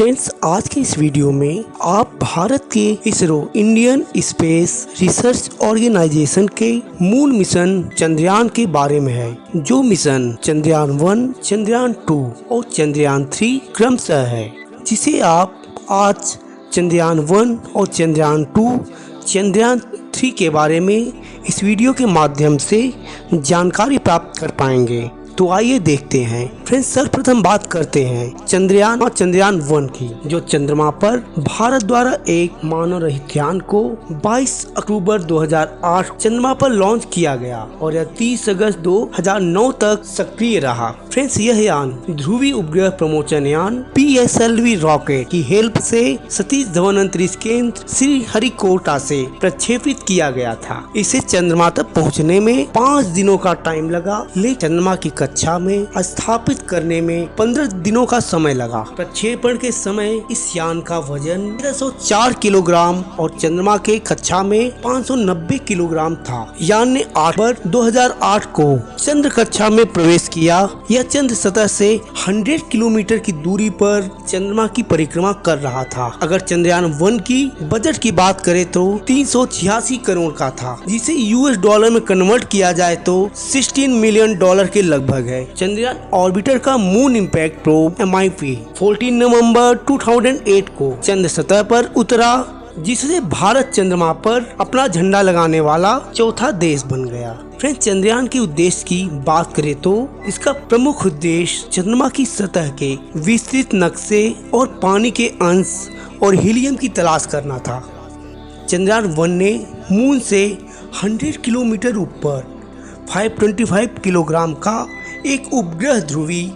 Friends, आज के इस वीडियो में आप भारत के ISRO Indian space research organisation के मूल मिशन चंद्रयान के बारे में है। जो मिशन चंद्रयान 1, चंद्रयान 2 और चंद्रयान 3 क्रमशः है, जिसे आप आज चंद्रयान 1 और चंद्रयान 2, चंद्रयान 3 के बारे में इस वीडियो के माध्यम से जानकारी प्राप्त कर पाएंगे। तो आइए देखते हैं। फ्रेंड्स, सर्वप्रथम बात करते हैं चंद्रयान और चंद्रयान 1 की, जो चंद्रमा पर भारत द्वारा एक मानव रहित यान को 22 अक्टूबर 2008 चंद्रमा पर लॉन्च किया गया और यह 30 अगस्त 2009 तक सक्रिय रहा। फ्रेंड्स, यह यान ध्रुवीय उपग्रह प्रमोचन यान PSLV रॉकेट की हेल्प से सतीश धवन अंतरिक्ष केंद्र श्रीहरिकोटा से प्रक्षेपित किया गया था। इसे चंद्रमा तक पहुँचने में 5 दिनों का टाइम लगा, लेकिन चंद्रमा की कक्षा में स्थापित करने में 15 दिनों का समय लगा। प्रक्षेपण के समय इस यान का वजन 1304 किलोग्राम और चंद्रमा के कक्षा में 590 किलोग्राम था। यान ने 8 अक्टूबर 2008 को चंद्र कक्षा में प्रवेश किया। यह चंद्र सतह से 100 किलोमीटर की दूरी पर चंद्रमा की परिक्रमा कर रहा था। अगर चंद्रयान 1 की बजट की बात करें तो 386 करोड़ का था, जिसे US डॉलर में कन्वर्ट किया जाए तो $16 मिलियन के लगभग है। चंद्रयान ऑर्बिटर का मून इम्पैक्ट प्रोब MIP 14 नवंबर 2008 को चंद्र सतह पर उतरा, जिससे भारत चंद्रमा पर अपना झंडा लगाने वाला चौथा देश बन गया। फ्रेंड्स, चंद्रयान के उद्देश्य की बात करें तो इसका प्रमुख उद्देश्य चंद्रमा की सतह के विस्तृत नक्शे और पानी के अंश और हीलियम की तलाश करना था। चंद्रयान 1 ने मून से 100 किलोमीटर ऊपर 525 किलोग्राम का एक उपग्रह ध्रुवीय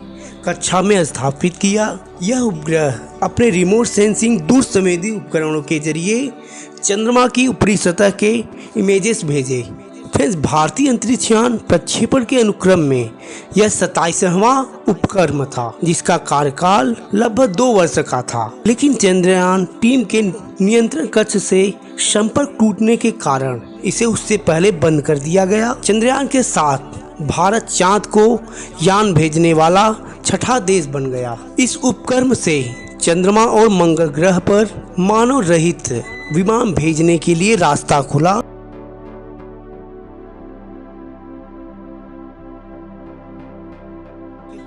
कक्षा में स्थापित किया। यह उपग्रह अपने रिमोट सेंसिंग दूर संवेदी उपकरणों के जरिए चंद्रमा की ऊपरी सतह के इमेजेस भेजे। फ्रेंड्स, भारतीय अंतरिक्ष यान प्रक्षेपण के अनुक्रम में यह 27वां उपक्रम था, जिसका कार्यकाल लगभग 2 वर्ष का था। लेकिन चंद्रयान टीम के नियंत्रण कक्ष से संपर्क टूटने के कारण इसे उससे पहले बंद कर दिया गया। चंद्रयान के साथ भारत चांद को यान भेजने वाला छठा देश बन गया। इस उपक्रम से चंद्रमा और मंगल ग्रह पर मानव रहित विमान भेजने के लिए रास्ता खुला।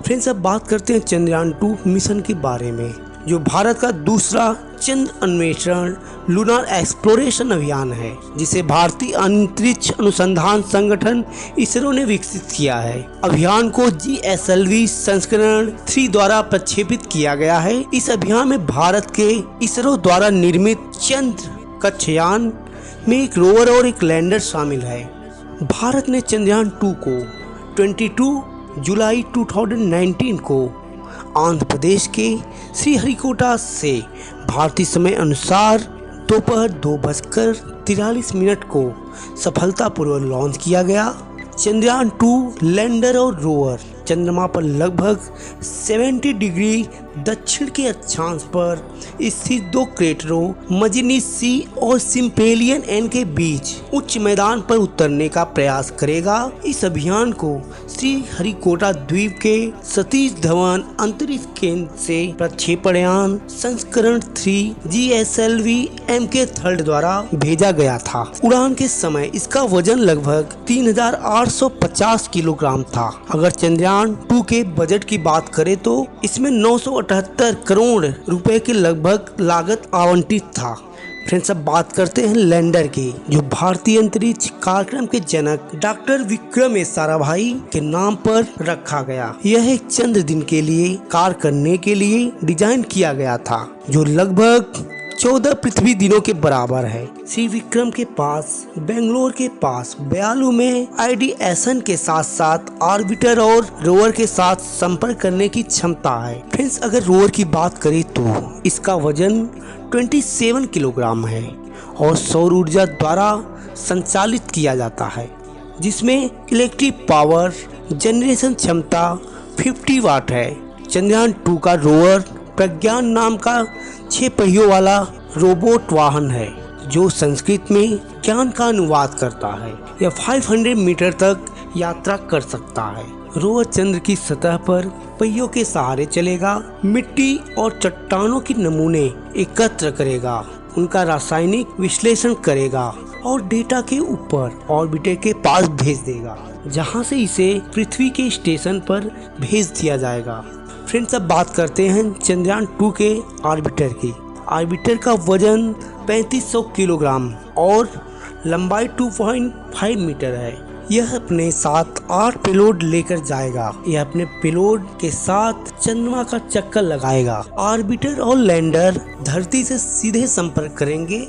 फ्रेंड्स, अब बात करते हैं चंद्रयान 2 मिशन के बारे में, जो भारत का दूसरा चंद्र अन्वेषण लूनार एक्सप्लोरेशन अभियान है, जिसे भारतीय अंतरिक्ष अनुसंधान संगठन इसरो ने विकसित किया है। अभियान को GSLV संस्करण 3 द्वारा प्रक्षेपित किया गया है। इस अभियान में भारत के इसरो द्वारा निर्मित चंद्र कक्षयान में एक रोवर और एक लैंडर शामिल है। भारत ने चंद्रयान 2 को 22 जुलाई 2019 को आंध्र प्रदेश के श्रीहरिकोटा से भारतीय समय अनुसार दोपहर 2:43 को सफलतापूर्वक लॉन्च किया गया। चंद्रयान 2 लैंडर और रोवर चंद्रमा पर लगभग 70 डिग्री दक्षिण के अक्षांश पर स्थित 2 क्रेटरों मजीनिस सी और सिम्पेलियन एन के बीच उच्च मैदान पर उतरने का प्रयास करेगा। इस अभियान को श्रीहरिकोटा द्वीप के सतीश धवन अंतरिक्ष केंद्र से प्रक्षेपण यान संस्करण 3 GSLV MK3 द्वारा भेजा गया था। उड़ान के समय इसका वजन लगभग 3850 किलोग्राम था। अगर चंद्रयान 2 के बजट की बात करें तो इसमें 978 करोड़ रुपए के लगभग लागत आवंटित था। फ्रेंड्स, अब बात करते हैं लैंडर की, जो भारतीय अंतरिक्ष कार्यक्रम के जनक डॉक्टर विक्रम साराभाई के नाम पर रखा गया। यह एक चंद्र दिन के लिए कार्य करने के लिए डिजाइन किया गया था, जो लगभग 14 पृथ्वी दिनों के बराबर है। श्री विक्रम के पास बेंगलोर के पास बयालू में आइडिएशन के साथ साथ ऑर्बिटर और रोवर के साथ संपर्क करने की क्षमता है। फ्रेंड्स, अगर रोवर की बात करें तो इसका वजन 27 किलोग्राम है और सौर ऊर्जा द्वारा संचालित किया जाता है, जिसमें इलेक्ट्रिक पावर जनरेशन क्षमता 50 वाट है। चंद्रयान 2 का रोवर प्रज्ञान नाम का 6 पहियों वाला रोबोट वाहन है, जो संस्कृत में ज्ञान का अनुवाद करता है। यह 500 मीटर तक यात्रा कर सकता है। रोवर चंद्र की सतह पर पहियों के सहारे चलेगा, मिट्टी और चट्टानों के नमूने एकत्र करेगा, उनका रासायनिक विश्लेषण करेगा और डेटा के ऊपर ऑर्बिटर के पास भेज देगा, जहां से इसे पृथ्वी के स्टेशन पर भेज दिया जाएगा। फ्रेंड्स, अब बात करते हैं चंद्रयान 2 के ऑर्बिटर की। ऑर्बिटर का वजन 3500 किलोग्राम और लंबाई 2.5 मीटर है। यह अपने साथ 8 पेलोड लेकर जाएगा। यह अपने पेलोड के साथ चंद्रमा का चक्कर लगाएगा। ऑर्बिटर और लैंडर धरती से सीधे संपर्क करेंगे,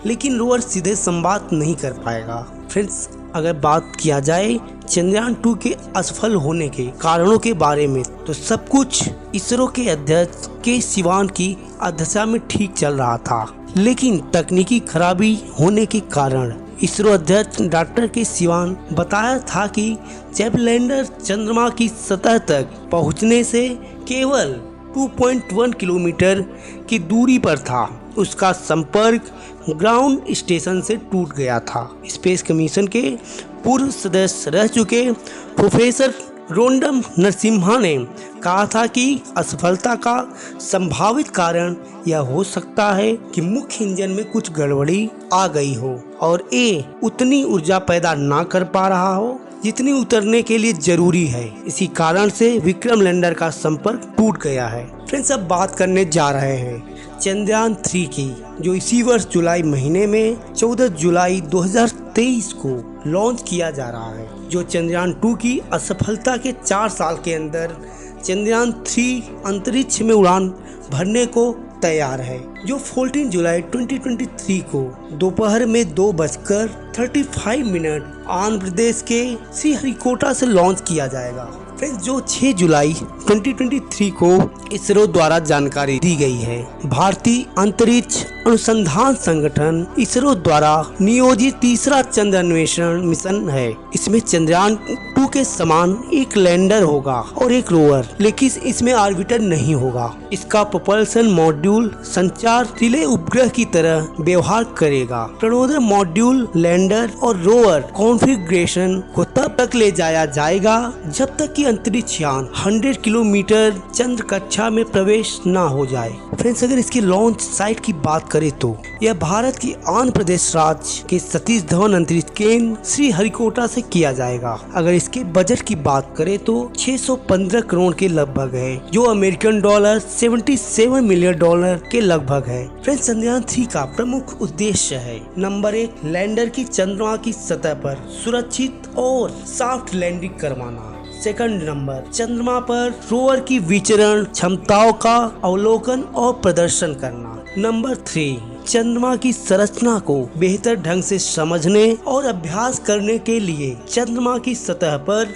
लेकिन रोवर सीधे संवाद नहीं कर पाएगा। फ्रेंड्स, अगर बात किया जाए चंद्रयान 2 के असफल होने के कारणों के बारे में, तो सब कुछ इसरो के अध्यक्ष के सिवान की अध्यक्षता में ठीक चल रहा था, लेकिन तकनीकी खराबी होने के कारण इसरो अध्यक्ष डॉक्टर के सिवान बताया था कि जब लैंडर चंद्रमा की सतह तक पहुंचने से केवल 2.1 किलोमीटर की दूरी पर था, उसका संपर्क ग्राउंड स्टेशन से टूट गया था। स्पेस कमीशन के पूर्व सदस्य रह चुके प्रोफेसर रोंडम नरसिम्हा ने कहा था कि असफलता का संभावित कारण यह हो सकता है कि मुख्य इंजन में कुछ गड़बड़ी आ गई हो और ये उतनी ऊर्जा पैदा ना कर पा रहा हो जितनी उतरने के लिए जरूरी है। इसी कारण से विक्रम लैंडर का संपर्क टूट गया है। फ्रेंड्स, अब बात करने जा रहे हैं चंद्रयान 3 की, जो इसी वर्ष जुलाई महीने में 14 जुलाई 2023 को लॉन्च किया जा रहा है। जो चंद्रयान 2 की असफलता के 4 साल के अंदर चंद्रयान 3 अंतरिक्ष में उड़ान भरने को तैयार है, जो 14 जुलाई 2023 को दोपहर में 2:35 आंध्र प्रदेश के श्रीहरिकोटा से लॉन्च किया जाएगा। फ्रेंड्स, जो 6 जुलाई 2023 को इसरो द्वारा जानकारी दी गई है। भारतीय अंतरिक्ष अनुसंधान संगठन इसरो द्वारा नियोजित तीसरा चंद्र अन्वेषण मिशन है। इसमें चंद्रयान 2 के समान एक लैंडर होगा और एक रोवर, लेकिन इसमें ऑर्बिटर नहीं होगा। इसका प्रोपल्शन मॉड्यूल संचार रिले उपग्रह की तरह व्यवहार करेगा। प्रणोदय मॉड्यूल लैंडर और रोवर कॉन्फ़िगरेशन को तब तक ले जाया जाएगा जब तक कि अंतरिक्ष यान 100 किलोमीटर चंद्र कक्षा में प्रवेश न हो जाए। फ्रेंड्स, अगर इसकी लॉन्च साइट की बात करें तो यह भारत की आंध्र प्रदेश राज्य के सतीश धवन अंतरिक्ष केंद्र श्रीहरिकोटा से किया जाएगा। अगर इसके बजट की बात करें तो 615 करोड़ के लगभग है, जो अमेरिकन डॉलर 77 मिलियन डॉलर के लगभग है। फ्रेंड्स, चंद्रयान 3 का प्रमुख उद्देश्य है नंबर 1, लैंडर की चंद्रमा की सतह पर सुरक्षित और सॉफ्ट लैंडिंग करवाना। सेकंड नंबर, चंद्रमा पर रोवर की विचरण क्षमताओं का अवलोकन और प्रदर्शन करना। नंबर 3, चंद्रमा की संरचना को बेहतर ढंग से समझने और अभ्यास करने के लिए चंद्रमा की सतह पर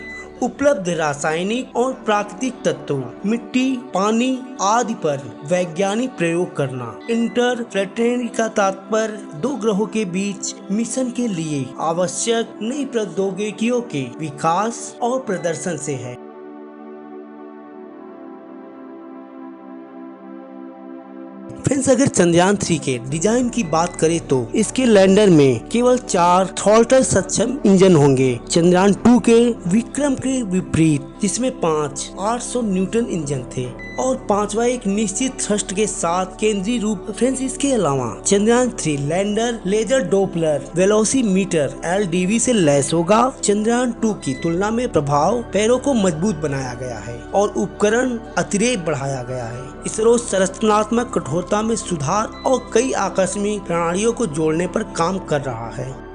उपलब्ध रासायनिक और प्राकृतिक तत्वों, मिट्टी, पानी आदि पर वैज्ञानिक प्रयोग करना। इंटरप्लेनेटरी का तात्पर्य 2 ग्रहों के बीच मिशन के लिए आवश्यक नई प्रौद्योगिकियों के विकास और प्रदर्शन से है। फ्रेंड्स, अगर चंद्रयान 3 के डिजाइन की बात करें तो इसके लैंडर में केवल 4 थ्रॉटल सक्षम इंजन होंगे। चंद्रयान 2 के विक्रम के विपरीत, जिसमें 5 800 न्यूटन इंजन थे और 5वां एक निश्चित थ्रस्ट के साथ केंद्रीय रूप। फ्रेंड्स, इसके अलावा Chandrayaan 3 lander laser Doppler velocimeter LDV से लैस होगा। चंद्रयान 2 की तुलना में प्रभाव पैरों को मजबूत बनाया गया है और उपकरण अतिरेक बढ़ाया गया है। इसरो संरचनात्मक कठोरता में सुधार और कई आकस्मिक प्रणालियों को जोड़ने पर काम कर रहा है।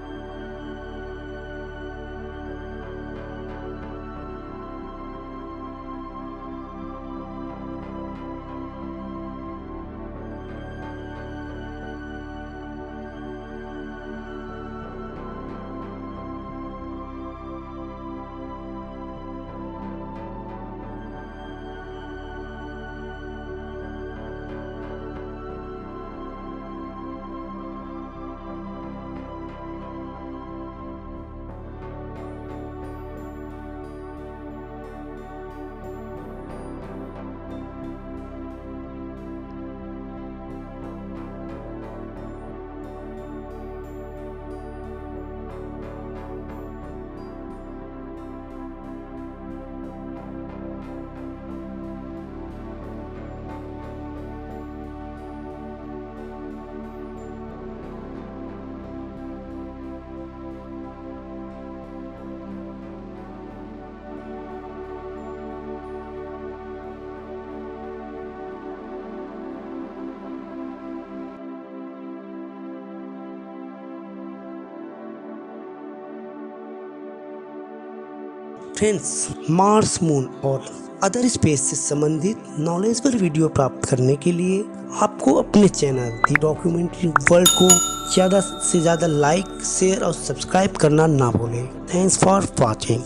फ्रेंड्स, मार्स, मून और अदर स्पेस से संबंधित नॉलेजेबल वीडियो प्राप्त करने के लिए आपको अपने चैनल दी डॉक्यूमेंट्री वर्ल्ड को ज़्यादा से ज़्यादा लाइक, शेयर और सब्सक्राइब करना ना भूलें। Thanks for watching.